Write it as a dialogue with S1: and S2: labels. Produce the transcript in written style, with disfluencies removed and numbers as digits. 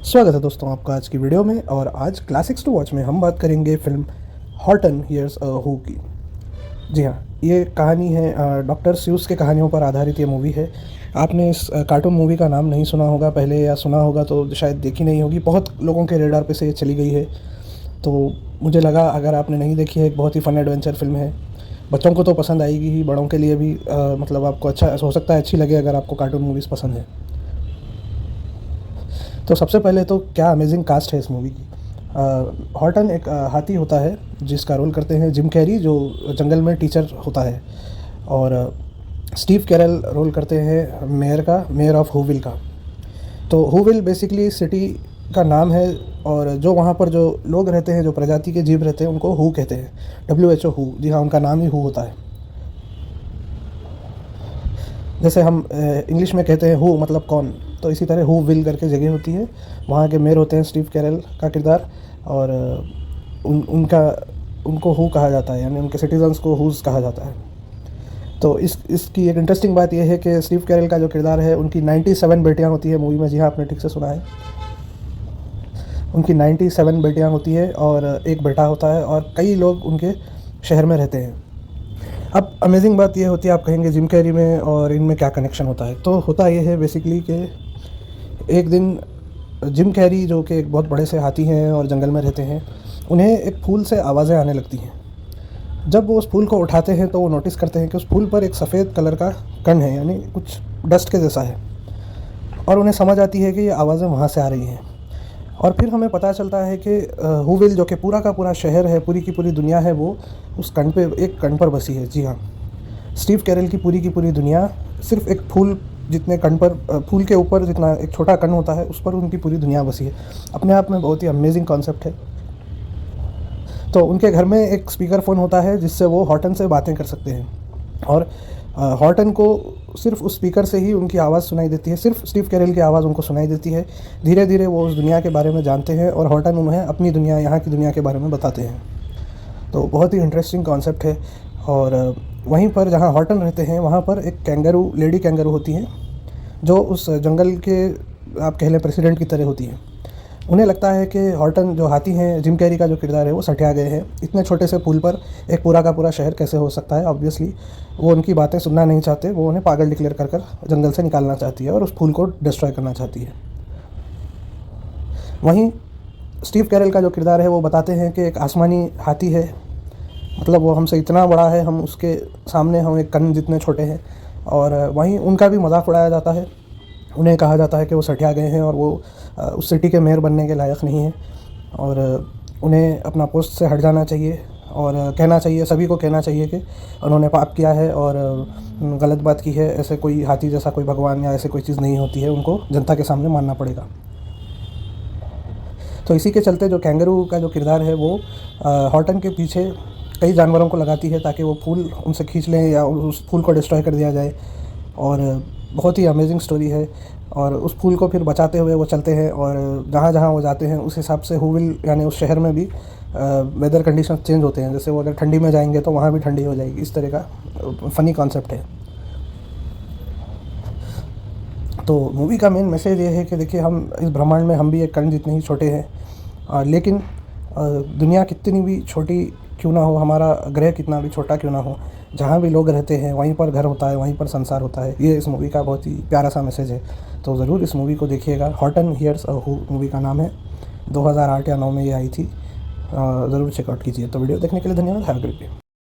S1: स्वागत है दोस्तों आपका आज की वीडियो में। और आज क्लासिक्स टू वॉच में हम बात करेंगे फिल्म हॉटन हियर्स अ हू की। जी हाँ, ये कहानी है डॉक्टर स्यूस के कहानियों पर आधारित ये मूवी है। आपने इस कार्टून मूवी का नाम नहीं सुना होगा पहले, या सुना होगा तो शायद देखी नहीं होगी। बहुत लोगों के रेडार पे से ये चली गई है, तो मुझे लगा अगर आपने नहीं देखी है, एक बहुत ही फ़न एडवेंचर फिल्म है। बच्चों को तो पसंद आएगी ही, बड़ों के लिए भी मतलब आपको अच्छा हो सकता है अच्छी लगे अगर आपको कार्टून मूवीज़ पसंद है। तो सबसे पहले तो क्या अमेजिंग कास्ट है इस मूवी की। हॉटन एक हाथी होता है जिसका रोल करते हैं जिम कैरी, जो जंगल में टीचर होता है। और स्टीव कैरल रोल करते हैं मेयर ऑफ हुविल का। तो हुविल बेसिकली सिटी का नाम है, और जो वहाँ पर जो लोग रहते हैं, जो प्रजाति के जीव रहते हैं, उनको हु कहते हैं। WHO हु, जी हाँ, उनका नाम ही हु होता है। जैसे हम इंग्लिश में कहते हैं हु मतलब कौन, तो इसी तरह हु विल करके जगह होती है। वहाँ के मेयर होते हैं स्टीव कैरल का किरदार, और उनको हु कहा जाता है, यानी उनके सिटीजन्स को हुज़ कहा जाता है। तो इसकी एक इंटरेस्टिंग बात यह है कि स्टीव कैरल का जो किरदार है, उनकी 97 बेटियाँ होती है मूवी में। जी हाँ, आपने ठीक से सुना है, उनकी 97 बेटियाँ होती है और एक बेटा होता है, और कई लोग उनके शहर में रहते हैं। अब अमेजिंग बात यह होती है, आप कहेंगे जिम कैरी में और इनमें क्या कनेक्शन होता है। तो होता यह है बेसिकली कि एक दिन जिम कैरी, जो कि एक बहुत बड़े से हाथी हैं और जंगल में रहते हैं, उन्हें एक फूल से आवाज़ें आने लगती हैं। जब वो उस फूल को उठाते हैं तो वो नोटिस करते हैं कि उस फूल पर एक सफ़ेद कलर का कण है, यानी कुछ डस्ट के जैसा है। और उन्हें समझ आती है कि ये आवाज़ें वहाँ से आ रही हैं। और फिर हमें पता चलता है कि हुविल, जो कि पूरा का पूरा शहर है, पूरी की पूरी दुनिया है, वो उस कण पे, एक कण पर बसी है। जी हाँ, स्टीव कैरल की पूरी दुनिया सिर्फ एक फूल जितने कण पर, फूल के ऊपर जितना एक छोटा कण होता है, उस पर उनकी पूरी दुनिया बसी है। अपने आप में बहुत ही अमेजिंग कॉन्सेप्ट है। तो उनके घर में एक स्पीकर फ़ोन होता है जिससे वो हॉटन से बातें कर सकते हैं, और हॉटन को सिर्फ उस स्पीकर से ही उनकी आवाज़ सुनाई देती है, सिर्फ स्टीव कैरल की आवाज़ उनको सुनाई देती है। धीरे धीरे वो उस दुनिया के बारे में जानते हैं, और हॉटन उन्हें अपनी दुनिया, यहाँ की दुनिया के बारे में बताते हैं। तो बहुत ही इंटरेस्टिंग कॉन्सेप्ट है। और वहीं पर जहाँ हॉटन रहते हैं, वहाँ पर एक कैंगरू, लेडी कैंगरू होती हैं, जो उस जंगल के, आप कह लें, प्रेसिडेंट की तरह होती हैं। उन्हें लगता है कि हॉटन जो हाथी हैं, जिम कैरी का जो किरदार है, वो सठिया गए हैं। इतने छोटे से फूल पर एक पूरा का पूरा शहर कैसे हो सकता है। ऑब्वियसली वो उनकी बातें सुनना नहीं चाहते, वो उन्हें पागल डिक्लेयर कर कर जंगल से निकालना चाहती है और उस फूल को डिस्ट्रॉय करना चाहती है। वहीं स्टीव कैरल का जो किरदार है, वो बताते हैं कि एक आसमानी हाथी है, मतलब वो हमसे इतना बड़ा है, हम उसके सामने हम एक कण जितने छोटे हैं। और वहीं उनका भी मजाक उड़ाया जाता है। उन्हें कहा जाता है कि वो सठिया गए हैं और वो उस सिटी के मेयर बनने के लायक नहीं हैं, और उन्हें अपना पोस्ट से हट जाना चाहिए, और कहना चाहिए, सभी को कहना चाहिए कि उन्होंने पाप किया है और गलत बात की है। ऐसे कोई हाथी जैसा कोई भगवान या ऐसे कोई चीज़ नहीं होती है, उनको जनता के सामने मानना पड़ेगा। तो इसी के चलते जो कैंगरू का जो किरदार है, वो हॉटन के पीछे कई जानवरों को लगाती है ताकि वो फूल उनसे खींच लें या उस फूल को डिस्ट्रॉय कर दिया जाए। और बहुत ही अमेजिंग स्टोरी है। और उस फूल को फिर बचाते हुए वो चलते हैं, और जहाँ जहाँ वो जाते हैं उस हिसाब से हुविल, यानी उस शहर में भी वेदर कंडीशन चेंज होते हैं। जैसे वो अगर ठंडी में जाएंगे तो वहाँ भी ठंडी हो जाएगी। इस तरह का फ़नी कॉन्सेप्ट है। तो मूवी का मेन मैसेज ये है कि देखिए, हम इस ब्रह्मांड में हम भी एक कण जितने ही छोटे हैं, लेकिन दुनिया कितनी भी छोटी क्यों ना हो, हमारा ग्रह कितना भी छोटा क्यों ना हो, जहाँ भी लोग रहते हैं वहीं पर घर होता है, वहीं पर संसार होता है। ये इस मूवी का बहुत ही प्यारा सा मैसेज है। तो ज़रूर इस मूवी को देखिएगा। हॉटन हियर्स अ हू मूवी का नाम है। 2008 या 9 में ये आई थी। ज़रूर चेकआउट कीजिए। तो वीडियो देखने के लिए धन्यवाद। Have a great day.